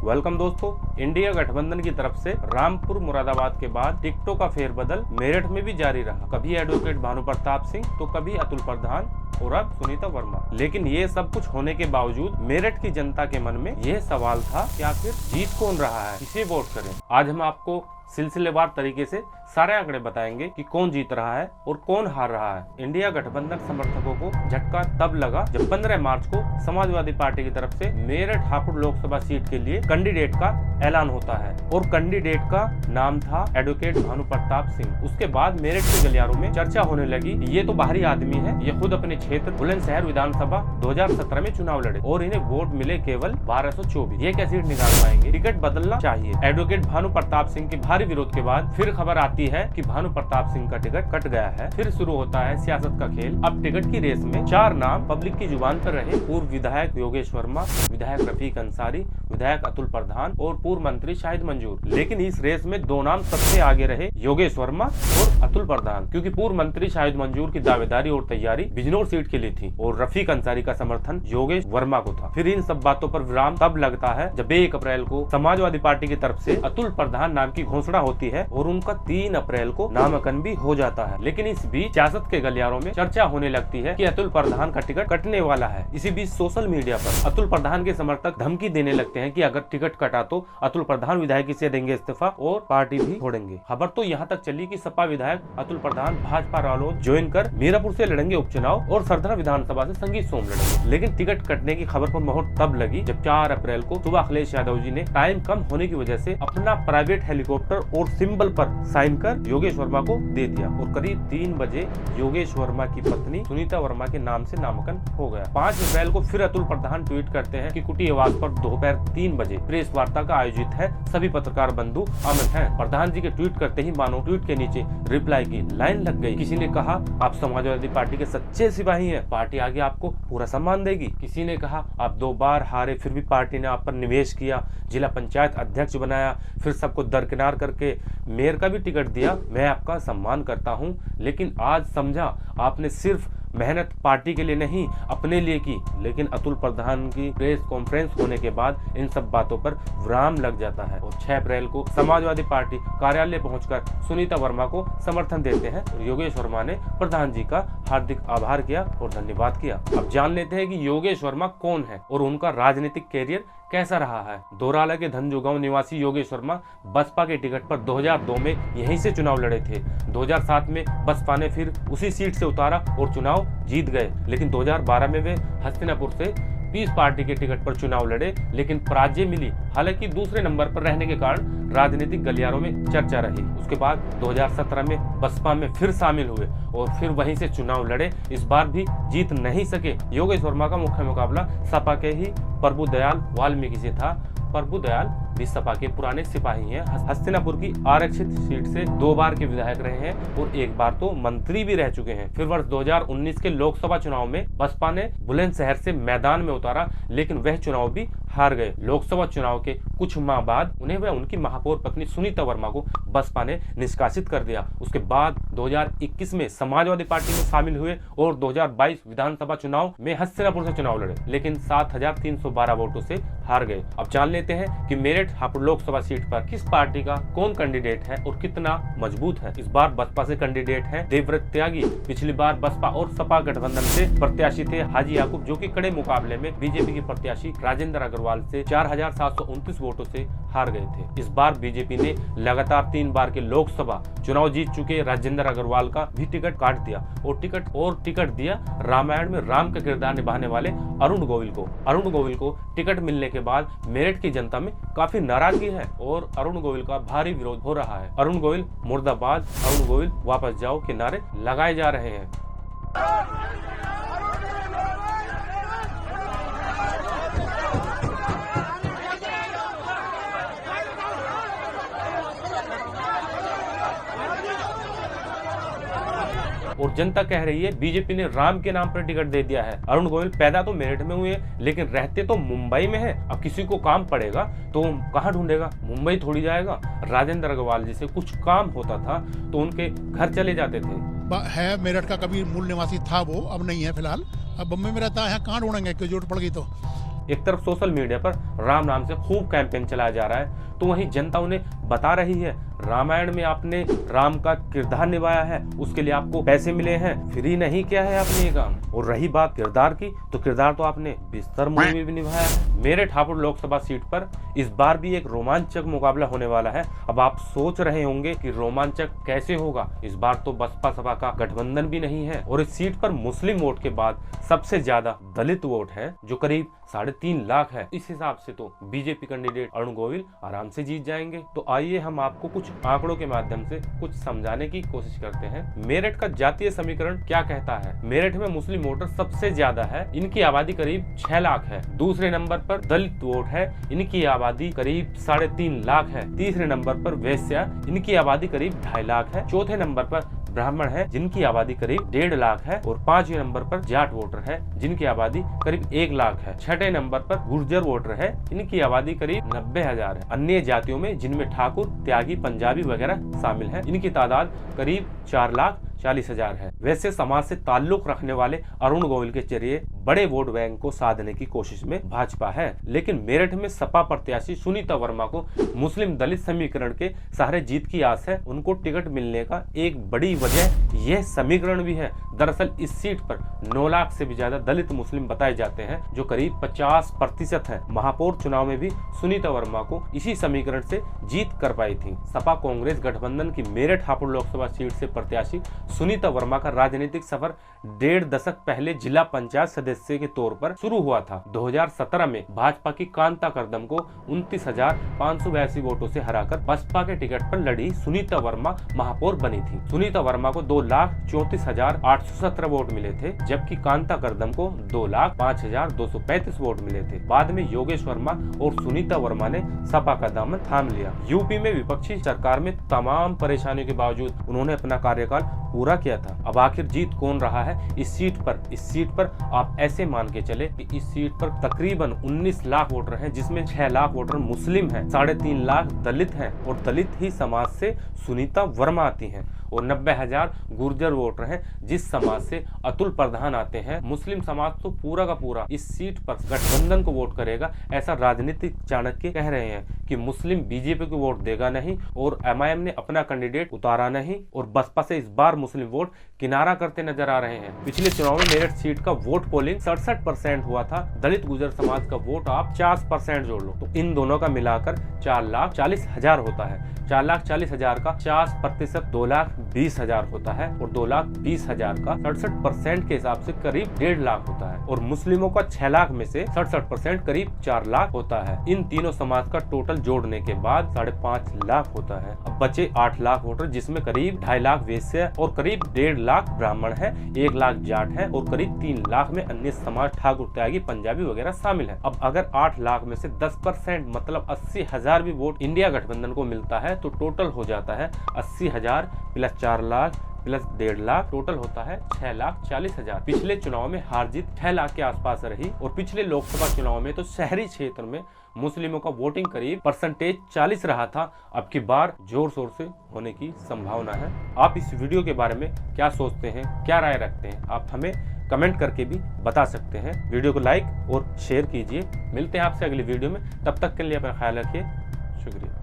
Welcome दोस्तों। India गठबंधन की तरफ से रामपुर मुरादाबाद के बाद टिकटों का फेरबदल मेरठ में भी जारी रहा। कभी एडवोकेट भानु प्रताप सिंह तो कभी अतुल प्रधान और अब सुनीता वर्मा। लेकिन ये सब कुछ होने के बावजूद मेरठ की जनता के मन में यह सवाल था कि आखिर जीत कौन रहा है, किसे वोट करें। आज हम आपको सिलसिलेवार तरीके से सारे आंकड़े बताएंगे कि कौन जीत रहा है और कौन हार रहा है। इंडिया गठबंधन समर्थकों को झटका तब लगा जब 15 मार्च को समाजवादी पार्टी की तरफ से मेरठ हापुड़ लोकसभा सीट के लिए कैंडिडेट का ऐलान होता है और कैंडिडेट का नाम था एडवोकेट भानु प्रताप सिंह। उसके बाद मेरठ के गलियारों में चर्चा होने लगी, ये तो बाहरी आदमी है, ये खुद अपने क्षेत्र बुलंदशहर विधानसभा 2017 में चुनाव लड़े और इन्हें वोट मिले केवल 1224। ये कैसे निकाल पाएंगे, टिकट बदलना चाहिए। एडवोकेट भानु प्रताप सिंह के भारी विरोध के बाद फिर खबर आती है कि भानु प्रताप सिंह का टिकट कट गया है। फिर शुरू होता है सियासत का खेल। अब टिकट की रेस में 4 नाम पब्लिक की जुबान पर रहे। पूर्व विधायक योगेश वर्मा, विधायक रफीक अंसारी, विधायक अतुल प्रधान और पूर्व मंत्री शाहिद मंजूर। लेकिन इस रेस में 2 नाम सबसे आगे रहे, योगेश वर्मा और अतुल प्रधान, क्योंकि पूर्व मंत्री शाहिद मंजूर की दावेदारी और तैयारी बिजनौर सीट के लिए थी और रफीक अंसारी का समर्थन योगेश वर्मा को था। फिर इन सब बातों पर विराम तब लगता है जब 1 अप्रैल को समाजवादी पार्टी की तरफ से अतुल प्रधान नाम की घोषणा होती है और उनका 3 अप्रैल को नामांकन भी हो जाता है। लेकिन इस बीच सियासत के गलियारों में चर्चा होने लगती है कि अतुल प्रधान का टिकट कटने वाला है। इसी बीच सोशल मीडिया पर अतुल प्रधान के समर्थक धमकी देने लगते हैं कि अगर टिकट कटा तो अतुल प्रधान विधायकी से देंगे इस्तीफा और पार्टी भी छोड़ेंगे। खबर तो यहाँ तक चली कि सपा विधायक अतुल प्रधान भाजपा रालोद ज्वाइन कर मीरापुर से लड़ेंगे उपचुनाव और सरधरा विधानसभा से संगीत सोम लड़ेंगे। लेकिन टिकट कटने की खबर पर मोहर तब लगी जब 4 अप्रैल को सुबह अखिलेश यादव जी ने टाइम कम होने की वजह से अपना प्राइवेट हेलीकॉप्टर और सिंबल पर साइन कर योगेश वर्मा को दे दिया और करीब 3 बजे योगेश वर्मा की पत्नी सुनीता वर्मा के नाम से नामांकन हो गया। 5 अप्रैल को फिर अतुल प्रधान ट्वीट करते हैं कि कुटी आवास पर दोपहर 3 बजे प्रेस वार्ता का आयोजित है, सभी पत्रकार बंधु आमंत्रित हैं। प्रधान जी के ट्वीट करते ही मानो ट्वीट के नीचे रिप्लाई की लाइन लग गई। किसी ने कहा आप समाजवादी पार्टी के सच्चे सिपाही हैं, पार्टी आगे आपको पूरा सम्मान देगी। किसी ने कहा आप 2 बार हारे फिर भी पार्टी ने आप पर निवेश किया, जिला पंचायत अध्यक्ष बनाया, फिर सबको दरकिनार करके मेयर का भी टिकट दिया, मैं आपका सम्मान करता हूं। लेकिन आज समझा आपने सिर्फ मेहनत पार्टी के लिए नहीं अपने लिए की। लेकिन अतुल प्रधान की प्रेस कॉन्फ्रेंस होने के बाद इन सब बातों पर विराम लग जाता है और 6 अप्रैल को समाजवादी पार्टी कार्यालय पहुंचकर सुनीता वर्मा को समर्थन देते हैं और योगेश वर्मा ने प्रधान जी का हार्दिक आभार किया और धन्यवाद किया। अब जान लेते हैं कि योगेश वर्मा कौन है और उनका राजनीतिक कैरियर कैसा रहा है। दोराला के धनजो निवासी योगेश वर्मा बसपा के टिकट पर 2002 में यहीं से चुनाव लड़े थे। 2007 में बसपा ने फिर उसी सीट से उतारा और चुनाव जीत गए। लेकिन 2012 में वे हस्तिनापुर से पीस पार्टी के टिकट पर चुनाव लड़े, लेकिन पराजय मिली। हालांकि दूसरे नंबर पर रहने के कारण राजनीतिक गलियारों में चर्चा रही। उसके बाद 2017 में बसपा में फिर शामिल हुए और फिर वहीं से चुनाव लड़े। इस बार भी जीत नहीं सके। योगेश वर्मा का मुख्य मुकाबला सपा के ही प्रभुदयाल वाल्मीकि से था। प्रभुदयाल भी सपा के पुराने सिपाही हैं। हस्तिनापुर की आरक्षित सीट से 2 बार के विधायक रहे हैं और 1 बार तो मंत्री भी रह चुके हैं। फिर वर्ष 2019 के लोकसभा चुनाव में बसपा ने बुलंदशहर से मैदान में उतारा, लेकिन वह चुनाव भी हार गए। लोकसभा चुनाव के कुछ माह बाद उन्हें व उनकी महापौर पत्नी सुनीता वर्मा को बसपा ने निष्कासित कर दिया। उसके बाद 2021 में समाजवादी पार्टी में शामिल हुए और 2022 विधानसभा चुनाव में हस्तिनापुर से चुनाव लड़े, लेकिन 7,312 वोटों से हार गए। अब जान लेते हैं कि मेरठ हापुड़ लोकसभा सीट पर किस पार्टी का कौन कैंडिडेट है और कितना मजबूत है। इस बार बसपा से कैंडिडेट है देवव्रत त्यागी। पिछली बार बसपा और सपा गठबंधन से प्रत्याशी थे हाजी याकूब, जो कि कड़े मुकाबले में बीजेपी के प्रत्याशी राजेंद्र अग्रवाल से 4,729 वोटों से हार गए थे। इस बार बीजेपी ने लगातार 3 बार के लोकसभा चुनाव जीत चुके राजेंद्र अग्रवाल का भी टिकट काट दिया और टिकट दिया रामायण में राम का किरदार निभाने वाले अरुण गोविल को। अरुण गोविल को टिकट मिलने के बाद मेरठ की जनता में काफी नाराजगी है और अरुण गोविल का भारी विरोध हो रहा है। अरुण गोविल मुर्दाबाद, अरुण गोविल वापस जाओ के नारे लगाए जा रहे हैं। और जनता कह रही है बीजेपी ने राम के नाम पर टिकट दे दिया है। अरुण गोविल पैदा तो मेरठ में हुए लेकिन रहते तो मुंबई में है। अब किसी को काम पड़ेगा तो कहाँ ढूंढेगा, मुंबई थोड़ी जाएगा। राजेंद्र अग्रवाल जी से कुछ काम होता था तो उनके घर चले जाते थे। है मेरठ का कभी मूल निवासी था वो, अब नहीं है फिलहाल, अब बम्बई में रहता है। कहाँ ढूंढेंगे, क्यों जरूरत पड़ गई तो एक तरफ सोशल मीडिया पर राम नाम से खूब कैंपेन चलाया जा रहा है, तो वहीं जनता उन्हें बता रही है रामायण में आपने राम का किरदार निभाया है, उसके लिए आपको पैसे मिले हैं, फ्री नहीं किया है आपने ये काम। और रही बात किरदार की, तो किरदार तो आपने बिस्तर मूवी में भी निभाया है। मेरठ हापुड़ लोकसभा सीट पर इस बार भी एक रोमांचक मुकाबला होने वाला है। अब आप सोच रहे होंगे कि रोमांचक कैसे होगा, इस बार तो बसपा सपा का गठबंधन भी नहीं है और इस सीट पर मुस्लिम वोट के बाद सबसे ज्यादा दलित वोट है, जो करीब 3.5 लाख है। इस हिसाब से तो बीजेपी कैंडिडेट अरुण गोविल आराम से जीत जाएंगे। तो आइए हम आपको कुछ आंकड़ों के माध्यम से कुछ समझाने की कोशिश करते हैं। मेरठ का जातीय समीकरण क्या कहता है। मेरठ में मुस्लिम वोटर सबसे ज्यादा है, इनकी आबादी करीब 6 लाख है। दूसरे नंबर पर दलित वोट है, इनकी आबादी करीब 3.5 लाख है। तीसरे नंबर पर वैश्या, इनकी आबादी करीब 2.5 लाख है। चौथे नंबर पर ब्राह्मण है, जिनकी आबादी करीब 1.5 लाख है। और 5वें नंबर पर जाट वोटर है, जिनकी आबादी करीब 1 लाख है। 6ठे नंबर पर गुर्जर वोटर है, इनकी आबादी करीब 90,000 है। अन्य जातियों में जिनमें ठाकुर, त्यागी, पंजाबी वगैरह शामिल है, इनकी तादाद करीब 4,40,000 है। वैसे समाज से ताल्लुक रखने वाले अरुण गोविल के जरिए बड़े वोट बैंक को साधने की कोशिश में भाजपा है, लेकिन मेरठ में सपा प्रत्याशी सुनीता वर्मा को मुस्लिम दलित समीकरण के सहारे जीत की आस है। उनको टिकट मिलने का एक बड़ी वजह यह समीकरण भी है। दरअसल इस सीट पर 9 लाख से भी ज्यादा दलित मुस्लिम बताए जाते हैं, जो करीब 50% है। महापौर चुनाव में भी सुनीता वर्मा को इसी समीकरण से जीत कर पाई थी। सपा कांग्रेस गठबंधन की मेरठ हापुड़ लोकसभा सीट से प्रत्याशी सुनीता वर्मा का राजनीतिक सफर 1.5 दशक पहले जिला पंचायत सदस्य के तौर पर शुरू हुआ था। 2017 में भाजपा की कांता करदम को 29,582 वोटों से हराकर बसपा के टिकट पर लड़ी सुनीता वर्मा महापौर बनी थी। सुनीता वर्मा को 2,34,817 वोट मिले थे, जबकि कांता करदम को 2,05,235 वोट मिले थे। बाद में योगेश वर्मा और सुनीता वर्मा ने सपा का दामन थाम लिया। यूपी में विपक्षी सरकार में तमाम परेशानियों के बावजूद उन्होंने अपना कार्यकाल पूरा किया था। अब आखिर जीत कौन रहा है इस सीट पर आप ऐसे मान के चले कि इस सीट पर तकरीबन 19 लाख वोटर हैं, जिसमें 6 लाख वोटर मुस्लिम हैं, 3.5 लाख दलित हैं और दलित ही समाज से सुनीता वर्मा आती हैं और 90,000 गुर्जर वोटर हैं, जिस समाज से अतुल प्रधान आते हैं। मुस्लिम समाज तो पूरा का पूरा इस सीट पर गठबंधन को वोट करेगा, ऐसा राजनीतिक चाणक्य कह रहे हैं कि मुस्लिम बीजेपी को वोट देगा नहीं और एमआईएम ने अपना कैंडिडेट उतारा नहीं और बसपा से इस बार मुस्लिम वोट किनारा करते नजर आ रहे हैं। पिछले चुनाव में मेरठ सीट का वोट पोलिंग 67% हुआ था। दलित गुर्जर समाज का वोट आप 50% जोड़ लो तो इन दोनों का मिलाकर 4,40,000 होता है। 4,40,000 का 50% 2,20,000 होता है और 2,20,000 का 67% के हिसाब से करीब 1.5 लाख होता है और मुस्लिमों का 6 लाख में से 67% करीब 4 लाख होता है। इन तीनों समाज का टोटल जोड़ने के बाद 5.5 लाख होता है। अब बचे 8 लाख वोटर, जिसमें करीब 2.5 लाख वैश्य और करीब 1.5 लाख ब्राह्मण है, 1 लाख जाट है और करीब 3 लाख में अन्य समाज ठाकुर, त्यागी, पंजाबी वगैरह शामिल है। अब अगर 8 लाख में से 10% मतलब 80,000 भी वोट इंडिया गठबंधन को मिलता है तो टोटल हो जाता है 80,000 plus 4 lakh plus 1.5 lakh, total होता है 6,40,000। पिछले चुनाव में हार जीत 6 लाख के आसपास रही और पिछले लोकसभा चुनाव में तो शहरी क्षेत्र में मुस्लिमों का वोटिंग करीब परसेंटेज 40 रहा था। अब की बार जोर शोर से होने की संभावना है। आप इस वीडियो के बारे में क्या सोचते हैं, क्या राय रखते हैं, आप हमें कमेंट करके भी बता सकते हैं। वीडियो को लाइक और शेयर कीजिए। मिलते हैं आपसे अगली वीडियो में, तब तक के लिए अपना ख्याल रखिए। शुक्रिया।